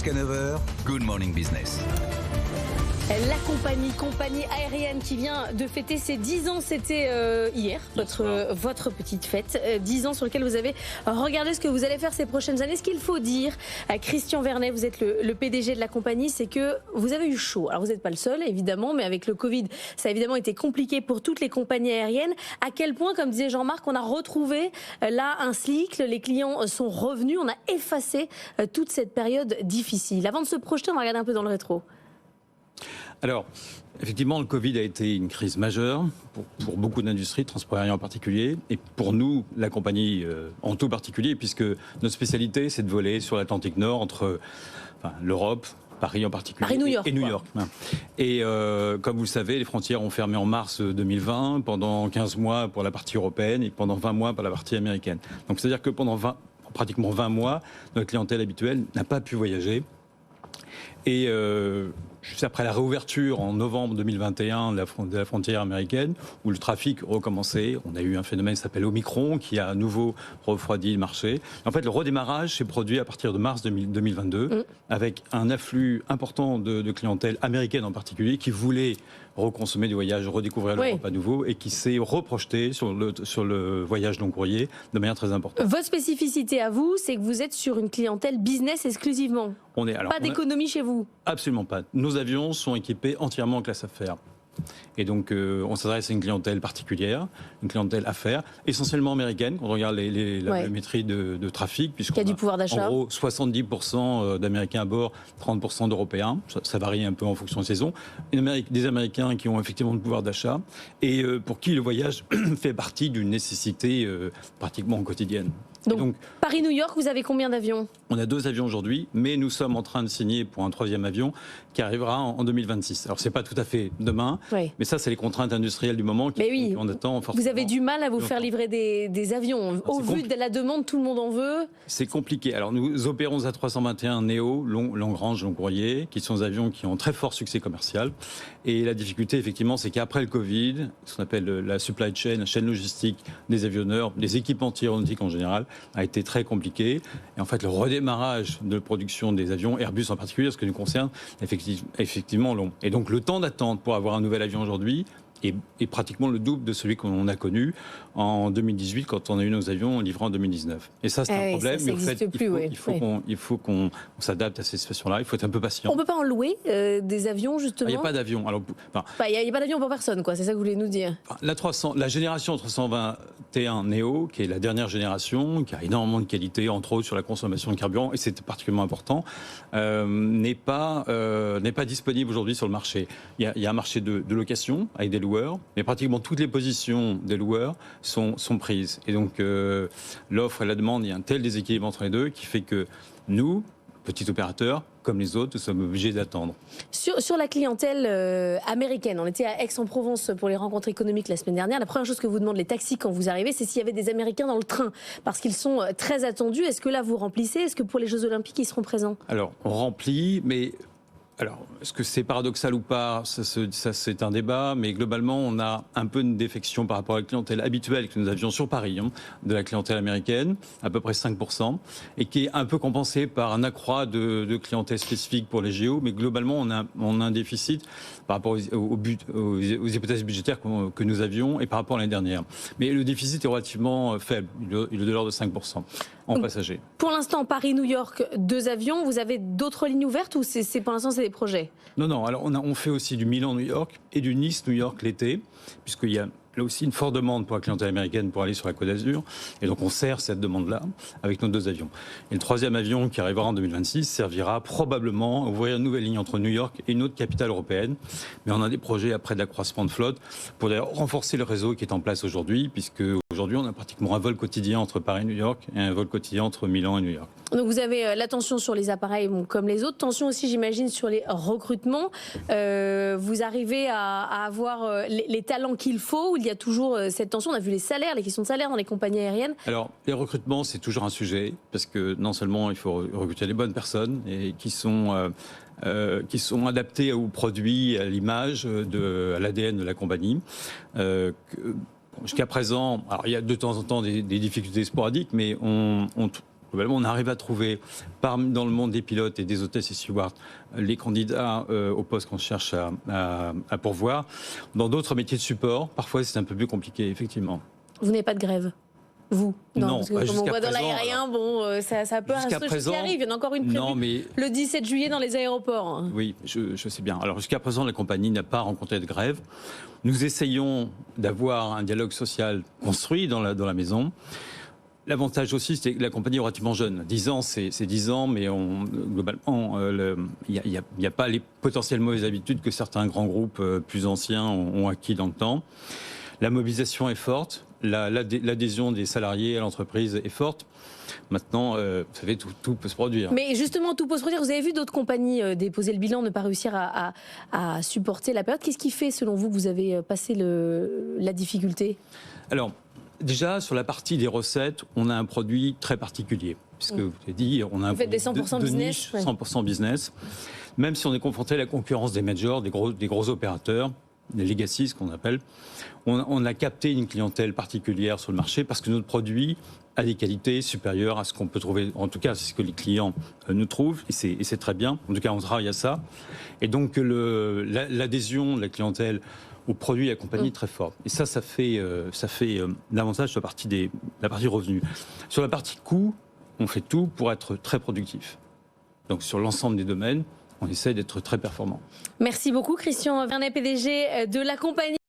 Jusqu'à 9h, Good Morning Business. La compagnie aérienne qui vient de fêter ses 10 ans, c'était hier, votre petite fête. 10 ans sur lesquels vous avez regardé ce que vous allez faire ces prochaines années. Ce qu'il faut dire, Christian Vernet, vous êtes le PDG de la compagnie, c'est que vous avez eu chaud. Alors vous n'êtes pas le seul, évidemment, mais avec le Covid, ça a évidemment été compliqué pour toutes les compagnies aériennes. À quel point, comme disait Jean-Marc, on a retrouvé là un cycle, les clients sont revenus, on a effacé toute cette période difficile. Avant de se projeter, on va regarder un peu dans le rétro. Alors, effectivement, le Covid a été une crise majeure pour beaucoup d'industries, transport aérien en particulier, et pour nous, la compagnie en tout particulier, puisque notre spécialité, c'est de voler sur l'Atlantique Nord entre l'Europe, Paris en particulier, Paris-New York, et New York. Et comme vous le savez, les frontières ont fermé en mars 2020, pendant 15 mois pour la partie européenne et pendant 20 mois pour la partie américaine. Donc c'est-à-dire que pendant pratiquement 20 mois, notre clientèle habituelle n'a pas pu voyager. Et juste après la réouverture en novembre 2021 de la frontière américaine, où le trafic recommençait, on a eu un phénomène qui s'appelle Omicron, qui a à nouveau refroidi le marché. En fait, le redémarrage s'est produit à partir de mars 2022, avec un afflux important de clientèle américaine en particulier, qui voulait reconsommer du voyage, redécouvrir l'Europe à nouveau, et qui s'est reprojeté sur le voyage long courrier de manière très importante. Votre spécificité à vous, c'est que vous êtes sur une clientèle business exclusivement. Pas d'économie chez vous. Absolument pas. Nos avions sont équipés entièrement en classe affaires. Et donc, on s'adresse à une clientèle particulière, une clientèle affaires, essentiellement américaine, quand on regarde la métrie de trafic, puisqu'on a du pouvoir d'achat. En gros 70% d'Américains à bord, 30% d'Européens, ça varie un peu en fonction de saison, des Américains qui ont effectivement du pouvoir d'achat, et pour qui le voyage fait partie d'une nécessité pratiquement quotidienne. Donc Paris-New York, vous avez combien d'avions ? On a 2 avions aujourd'hui, mais nous sommes en train de signer pour un 3e avion qui arrivera en 2026. Alors c'est pas tout à fait demain, mais ça c'est les contraintes industrielles du moment qu'on attend forcément. Vous avez du mal à vous faire livrer des avions. Au vu de la demande, tout le monde en veut. C'est compliqué. Alors nous opérons A321 Neo, long-range, long courrier, qui sont des avions qui ont très fort succès commercial. Et la difficulté effectivement, c'est qu'après le Covid, ce qu'on appelle la supply chain, la chaîne logistique des avionneurs, des équipementiers aéronautiques en général, a été très compliqué. Et en fait, le redémarrage de production des avions, Airbus en particulier, ce qui nous concerne, effectivement long. Et donc, le temps d'attente pour avoir un nouvel avion aujourd'hui est pratiquement le double de celui qu'on a connu en 2018 quand on a eu nos avions livrés en 2019. Et ça, c'est un problème. Ça, mais il faut qu'on s'adapte à ces situations-là. Il faut être un peu patient. On ne peut pas en louer des avions, justement. Il n'y a pas d'avion. Il n'y a pas d'avion pour personne, quoi. C'est ça que vous voulez nous dire. La génération 321 Neo, qui est la dernière génération, qui a énormément de qualité, entre autres sur la consommation de carburant, et c'est particulièrement important, n'est pas disponible aujourd'hui sur le marché. Il y a un marché de location avec des loueurs, mais pratiquement toutes les positions des loueurs sont prises. Et donc, l'offre et la demande, il y a un tel déséquilibre entre les deux qui fait que nous, petits opérateurs, comme les autres, nous sommes obligés d'attendre. Sur la clientèle américaine, on était à Aix-en-Provence pour les rencontres économiques la semaine dernière. La première chose que vous demandent les taxis quand vous arrivez, c'est s'il y avait des Américains dans le train, parce qu'ils sont très attendus. Est-ce que là, vous remplissez ? Est-ce que pour les Jeux Olympiques, ils seront présents ? Alors, on remplit, mais... Alors, est-ce que c'est paradoxal ou pas ? Ça, c'est un débat, mais globalement, on a un peu une défection par rapport à la clientèle habituelle que nous avions sur Paris, de la clientèle américaine, à peu près 5%, et qui est un peu compensée par un accroît de clientèle spécifique pour les JO, mais globalement, on a un déficit par rapport aux hypothèses budgétaires que nous avions et par rapport à l'année dernière. Mais le déficit est relativement faible, il est de l'ordre de 5%. En passagers. Pour l'instant, Paris-New York, 2 avions. Vous avez d'autres lignes ouvertes ou pour l'instant, c'est des projets ? Non. Alors, on fait aussi du Milan-New York et du Nice-New York l'été, puisqu'il y a là aussi une forte demande pour la clientèle américaine pour aller sur la Côte d'Azur. Et donc, on sert cette demande-là avec nos 2 avions. Et le 3e avion qui arrivera en 2026 servira probablement à ouvrir une nouvelle ligne entre New York et une autre capitale européenne. Mais on a des projets après de l'accroissement de flotte pour d'ailleurs renforcer le réseau qui est en place aujourd'hui, puisque aujourd'hui, on a pratiquement un vol quotidien entre Paris et New York et un vol quotidien entre Milan et New York. Donc vous avez l'attention sur les appareils comme les autres, tension aussi j'imagine sur les recrutements. Vous arrivez à avoir les talents qu'il faut ou il y a toujours cette tension ? On a vu les salaires, les questions de salaire dans les compagnies aériennes. Alors les recrutements c'est toujours un sujet parce que non seulement il faut recruter les bonnes personnes et qui sont adaptées aux produits, à l'image, à l'ADN de la compagnie. Jusqu'à présent, alors il y a de temps en temps des difficultés sporadiques, mais globalement, on arrive à trouver, dans le monde des pilotes et des hôtesses et stewards, les candidats au poste qu'on cherche à pourvoir. Dans d'autres métiers de support, parfois c'est un peu plus compliqué, effectivement. Vous n'avez pas de grève? Vous? Non, parce que comme on voit dans présent, l'aérien, bon, ça peut un truc qui arrive. Il y en a encore une prévue le 17 juillet dans les aéroports. Oui, je sais bien. Alors jusqu'à présent, la compagnie n'a pas rencontré de grève. Nous essayons d'avoir un dialogue social construit dans la maison. L'avantage aussi, c'est que la compagnie est relativement jeune. 10 ans, c'est 10 ans, mais globalement, il n'y a pas les potentielles mauvaises habitudes que certains grands groupes plus anciens ont acquis dans le temps. La mobilisation est forte. L'adhésion des salariés à l'entreprise est forte. Maintenant, vous savez, tout peut se produire. Mais justement, tout peut se produire. Vous avez vu d'autres compagnies déposer le bilan, ne pas réussir à supporter la période. Qu'est-ce qui fait, selon vous, que vous avez passé la difficulté? Alors, déjà, sur la partie des recettes, on a un produit très particulier. Puisque vous avez dit, on a un produit des 100% de business, niche, 100% business. Même si on est confronté à la concurrence des majors, des gros opérateurs, des legacy, ce qu'on appelle, on a capté une clientèle particulière sur le marché parce que notre produit a des qualités supérieures à ce qu'on peut trouver. En tout cas, c'est ce que les clients nous trouvent et c'est très bien. En tout cas, on travaille à ça. Et donc, l'adhésion de la clientèle au produit et à la compagnie est très forte. Et ça fait davantage sur la partie revenus. Sur la partie coût, on fait tout pour être très productif. Donc, sur l'ensemble des domaines, on essaie d'être très performant. Merci beaucoup, Christian Vernet, PDG de la compagnie.